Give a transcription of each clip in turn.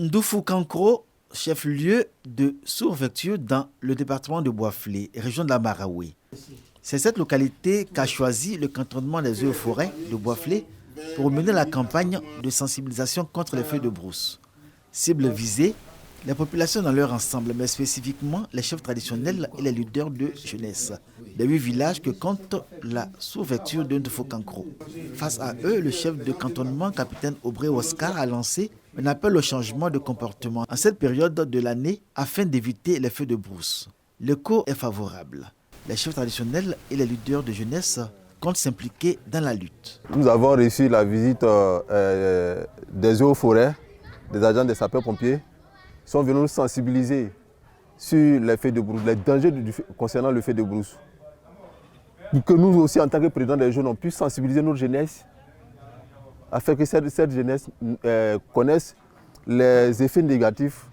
Ndoufoukounkro, chef-lieu de sous-préfecture dans le département de Bouaflé, région de la Maraoué. C'est cette localité qu'a choisi le cantonnement des eaux et forêts de Bouaflé pour mener la campagne de sensibilisation contre les feux de brousse. Cible visée, les populations dans leur ensemble, mais spécifiquement les chefs traditionnels et les leaders de jeunesse des 8 villages que compte la sous-préfecture de Ndoufoukounkro. Face à eux, le chef de cantonnement, capitaine Aubrey Oscar, a lancé un appel au changement de comportement en cette période de l'année afin d'éviter les feux de brousse. L'écho est favorable. Les chefs traditionnels et les leaders de jeunesse comptent s'impliquer dans la lutte. Nous avons reçu la visite des eaux forêts, des agents des sapeurs-pompiers, qui sont venus nous sensibiliser sur les feux de brousse, les dangers concernant le feu de brousse. Pour que nous aussi, en tant que présidents des jeunes, on puisse sensibiliser notre jeunesse afin que cette jeunesse connaisse les effets négatifs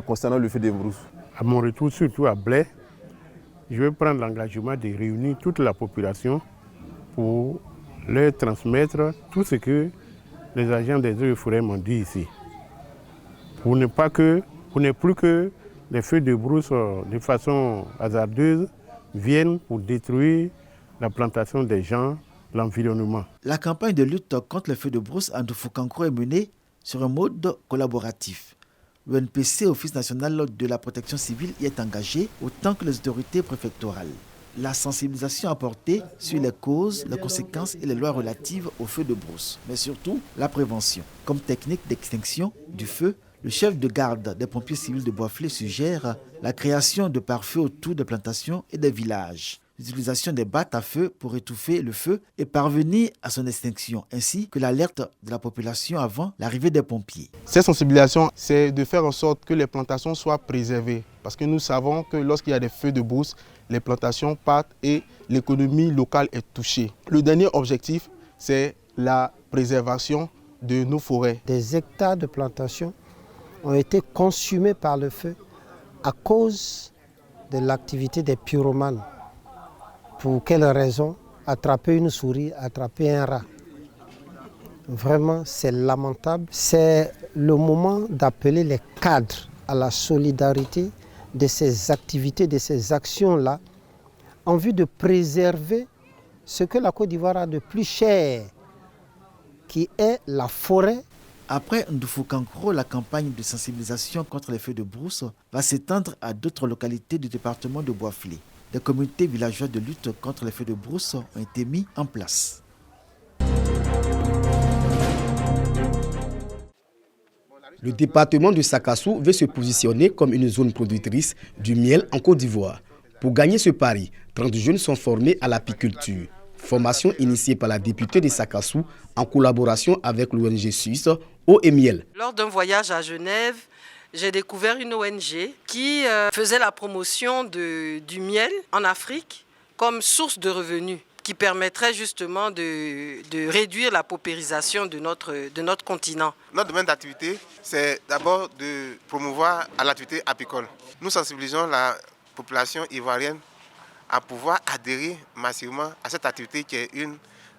concernant le feu de brousse. À mon retour, surtout à Blé, je vais prendre l'engagement de réunir toute la population pour leur transmettre tout ce que les agents des eaux et forêts m'ont dit ici. Pour ne plus que les feux de brousse de façon hasardeuse viennent pour détruire la plantation des gens, l'environnement. La campagne de lutte contre les feux de brousse à Ndoufoukounkro est menée sur un mode collaboratif. Le NPC, Office national de la protection civile, y est engagé autant que les autorités préfectorales. La sensibilisation a porté sur les causes, les conséquences et les lois relatives aux feux de brousse, mais surtout la prévention. Comme technique d'extinction du feu, le chef de garde des pompiers civils de Bouaflé suggère la création de pare-feux autour des plantations et des villages, l'utilisation des battes à feu pour étouffer le feu et parvenir à son extinction, ainsi que l'alerte de la population avant l'arrivée des pompiers. Cette sensibilisation, c'est de faire en sorte que les plantations soient préservées, parce que nous savons que lorsqu'il y a des feux de brousse, les plantations partent et l'économie locale est touchée. Le dernier objectif, c'est la préservation de nos forêts. Des hectares de plantations ont été consumés par le feu à cause de l'activité des pyromanes. Pour quelle raison? Attraper une souris, attraper un rat. Vraiment, c'est lamentable. C'est le moment d'appeler les cadres à la solidarité de ces activités, de ces actions-là, en vue de préserver ce que la Côte d'Ivoire a de plus cher, qui est la forêt. Après Ndoufoukounkro, la campagne de sensibilisation contre les feux de brousse va s'étendre à d'autres localités du département de Bouaflé. Des communautés villageoises de lutte contre les feux de brousse ont été mis en place. Le département de Sakassou veut se positionner comme une zone productrice du miel en Côte d'Ivoire. Pour gagner ce pari, 30 jeunes sont formés à l'apiculture. Formation initiée par la députée de Sakassou en collaboration avec l'ONG suisse Eau et Miel. Lors d'un voyage à Genève, j'ai découvert une ONG qui faisait la promotion du miel en Afrique comme source de revenus qui permettrait justement de réduire la paupérisation de notre continent. Notre domaine d'activité, c'est d'abord de promouvoir l'activité apicole. Nous sensibilisons la population ivoirienne à pouvoir adhérer massivement à cette activité qui est une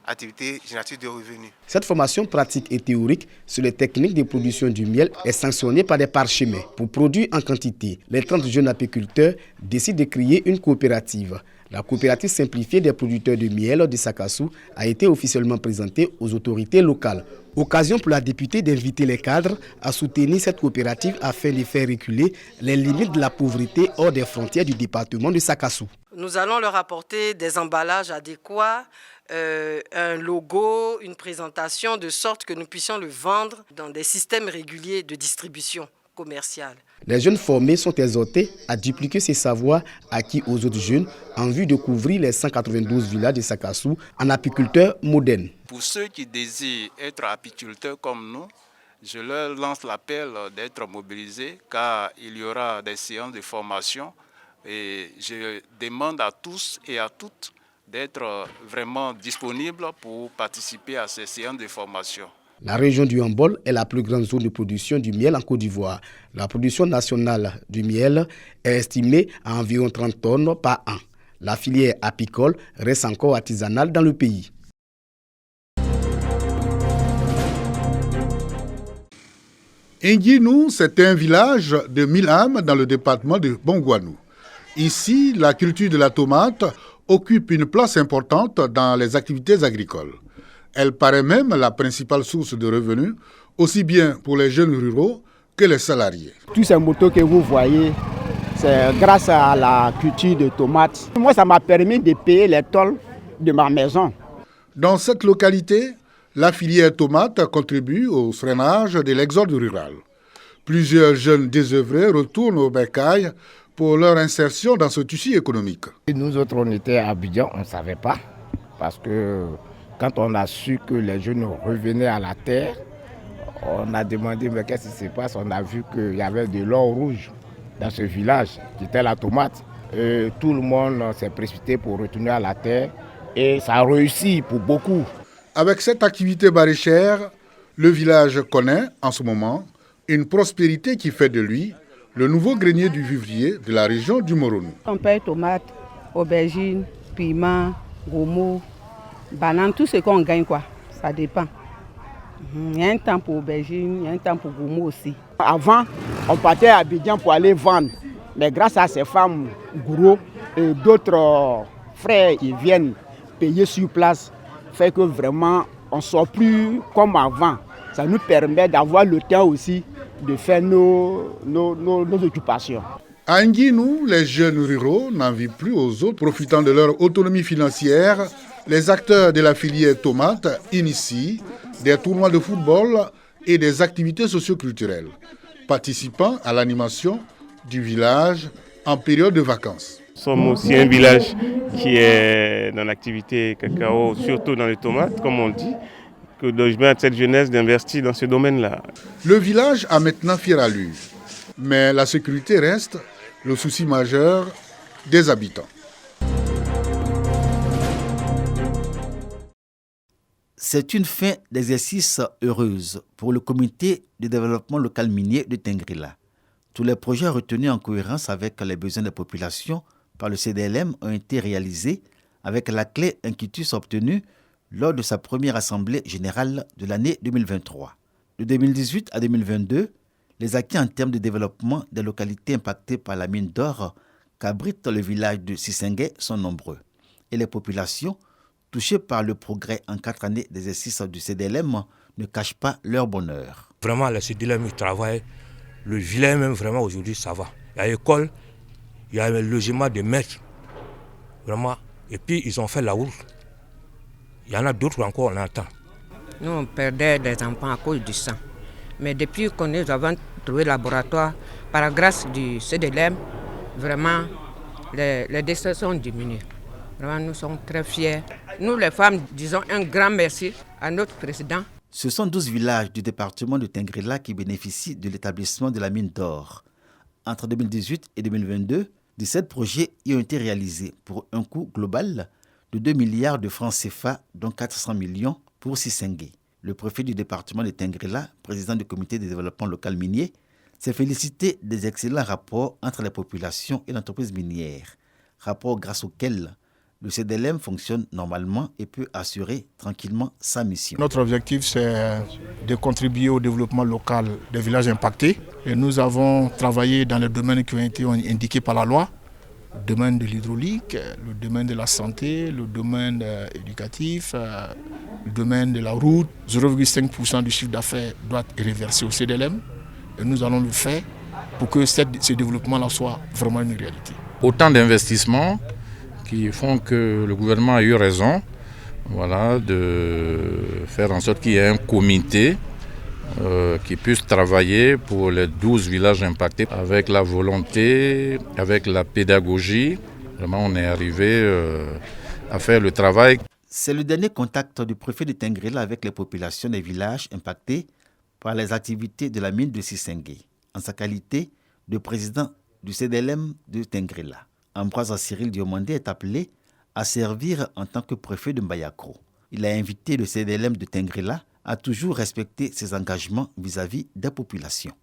activité génératrice de revenus. Cette formation pratique et théorique sur les techniques de production du miel est sanctionnée par des parchemins. Pour produire en quantité, les 30 jeunes apiculteurs décident de créer une coopérative. La coopérative simplifiée des producteurs de miel de Sakassou a été officiellement présentée aux autorités locales. Occasion pour la députée d'inviter les cadres à soutenir cette coopérative afin de faire reculer les limites de la pauvreté hors des frontières du département de Sakassou. Nous allons leur apporter des emballages adéquats, un logo, une présentation, de sorte que nous puissions le vendre dans des systèmes réguliers de distribution commerciale. Les jeunes formés sont exhortés à dupliquer ces savoirs acquis aux autres jeunes en vue de couvrir les 192 villages de Sakassou en apiculteurs modernes. Pour ceux qui désirent être apiculteurs comme nous, je leur lance l'appel d'être mobilisés car il y aura des séances de formation et je demande à tous et à toutes d'être vraiment disponibles pour participer à ces séances de formation. La région du Hambol est la plus grande zone de production du miel en Côte d'Ivoire. La production nationale du miel est estimée à environ 30 tonnes par an. La filière apicole reste encore artisanale dans le pays. Nguinou, c'est un village de 1000 âmes dans le département de Bongouanou. Ici, la culture de la tomate occupe une place importante dans les activités agricoles. Elle paraît même la principale source de revenus, aussi bien pour les jeunes ruraux que les salariés. Tous ces motos que vous voyez, c'est grâce à la culture de tomates. Moi, ça m'a permis de payer les tôles de ma maison. Dans cette localité, la filière tomate contribue au freinage de l'exode rural. Plusieurs jeunes désœuvrés retournent au bercail pour leur insertion dans ce tissu économique. Nous autres, on était à Abidjan, on ne savait pas. Parce que quand on a su que les jeunes revenaient à la terre, on a demandé mais qu'est-ce qui se passe. On a vu qu'il y avait de l'or rouge dans ce village, qui était la tomate. Et tout le monde s'est précipité pour retourner à la terre et ça a réussi pour beaucoup. Avec cette activité maraîchère, le village connaît en ce moment une prospérité qui fait de lui le nouveau grenier du vivrier de la région du Moronou. On paye tomates, aubergines, piments, gomo, bananes, tout ce qu'on gagne quoi, ça dépend. Il y a un temps pour aubergines, il y a un temps pour gomo aussi. Avant, on partait à Abidjan pour aller vendre, mais grâce à ces femmes gros et d'autres frères qui viennent payer sur place, fait que vraiment on ne sort plus comme avant. Ça nous permet d'avoir le temps aussi de faire nos occupations. À Nguinou, les jeunes ruraux n'en vivent plus aux autres. Profitant de leur autonomie financière, les acteurs de la filière tomate initient des tournois de football et des activités socio-culturelles, participant à l'animation du village en période de vacances. Nous sommes aussi un village qui est dans l'activité cacao, surtout dans les tomates, comme on dit, que je demande à cette jeunesse d'investir dans ce domaine-là. Le village a maintenant fière allure, mais la sécurité reste le souci majeur des habitants. C'est une fin d'exercice heureuse pour le comité de développement local minier de Tengrila. Tous les projets retenus en cohérence avec les besoins des populations par le CDLM ont été réalisés avec la clé Inquitus obtenue lors de sa première assemblée générale de l'année 2023. De 2018 à 2022, les acquis en termes de développement des localités impactées par la mine d'or qu'abrite le village de Sissengue sont nombreux et les populations touchées par le progrès en 4 années d'exercice du CDLM ne cachent pas leur bonheur. Vraiment, le CDLM il travaille, le village même vraiment aujourd'hui ça va. Il y a l'école, il y a le logement de maîtres, vraiment, et puis ils ont fait la route. Il y en a d'autres encore, on attend. Nous, on perdait des enfants à cause du sang. Mais depuis que nous avons trouvé le laboratoire, par la grâce du CDLM, vraiment, les décès sont diminués. Vraiment, nous sommes très fiers. Nous, les femmes, disons un grand merci à notre président. Ce sont 12 villages du département de Tengrila qui bénéficient de l'établissement de la mine d'or. Entre 2018 et 2022, 17 projets y ont été réalisés pour un coût global de 2 milliards de francs CFA, dont 400 millions pour Sissengue. Le préfet du département de Tengrila, président du comité de développement local minier, s'est félicité des excellents rapports entre les populations et l'entreprise minière, rapports grâce auxquels le CDLM fonctionne normalement et peut assurer tranquillement sa mission. Notre objectif, c'est de contribuer au développement local des villages impactés. Et nous avons travaillé dans les domaines qui ont été indiqués par la loi. Le domaine de l'hydraulique, le domaine de la santé, le domaine éducatif, le domaine de la route. 0,5% du chiffre d'affaires doit être reversé au CDLM. Et nous allons le faire pour que ce développement-là soit vraiment une réalité. Autant d'investissements qui font que le gouvernement a eu raison, voilà, de faire en sorte qu'il y ait un comité qui puisse travailler pour les 12 villages impactés avec la volonté, avec la pédagogie. Vraiment, on est arrivé à faire le travail. C'est le dernier contact du préfet de Tengrila avec les populations des villages impactés par les activités de la mine de Sissengue, en sa qualité de président du CDLM de Tengrila. Ambroise Cyril Diomandé est appelé à servir en tant que préfet de Mbayakro. Il a invité le CDLM de Tengrila à toujours respecter ses engagements vis-à-vis des populations.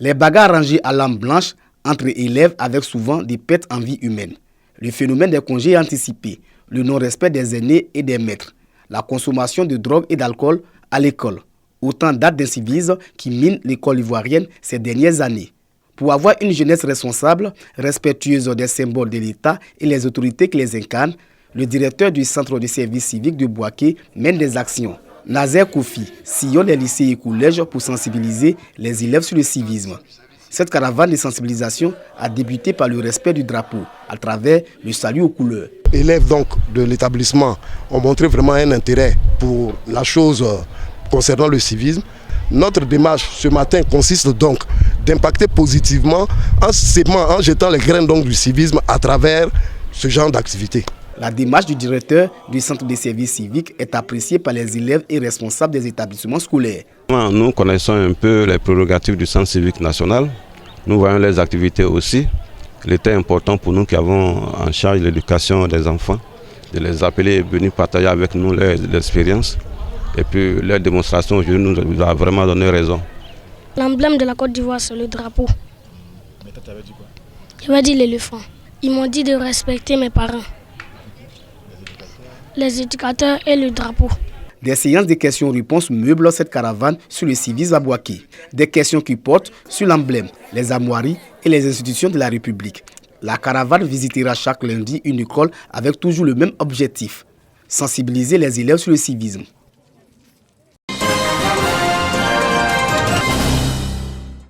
Les bagarres rangées à l'âme blanche entre élèves avec souvent des pertes en vie humaine. Le phénomène des congés anticipés, le non-respect des aînés et des maîtres, la consommation de drogue et d'alcool à l'école. Autant d'actes d'incivisme qui minent l'école ivoirienne ces dernières années. Pour avoir une jeunesse responsable, respectueuse des symboles de l'État et les autorités qui les incarnent, le directeur du centre de service civique de Bouaké mène des actions. Nazer Kofi sillonne les lycées et collèges pour sensibiliser les élèves sur le civisme. Cette caravane de sensibilisation a débuté par le respect du drapeau à travers le salut aux couleurs. Les élèves donc de l'établissement ont montré vraiment un intérêt pour la chose concernant le civisme. Notre démarche ce matin consiste donc d'impacter positivement en jetant les graines donc du civisme à travers ce genre d'activité. La démarche du directeur du centre de service civique est appréciée par les élèves et responsables des établissements scolaires. Nous connaissons un peu les prérogatives du centre civique national. Nous voyons les activités aussi. Il était important pour nous qui avons en charge l'éducation des enfants, de les appeler et venir partager avec nous leurs expériences. Et puis leur démonstration aujourd'hui nous a vraiment donné raison. L'emblème de la Côte d'Ivoire, c'est le drapeau. Mais toi, t'avais dit quoi? J'avais dit l'éléphant. Ils m'ont dit de respecter mes parents, les éducateurs et le drapeau. Des séances de questions-réponses meublent cette caravane sur le civisme à Bouaké. Des questions qui portent sur l'emblème, les armoiries et les institutions de la République. La caravane visitera chaque lundi une école avec toujours le même objectif, sensibiliser les élèves sur le civisme.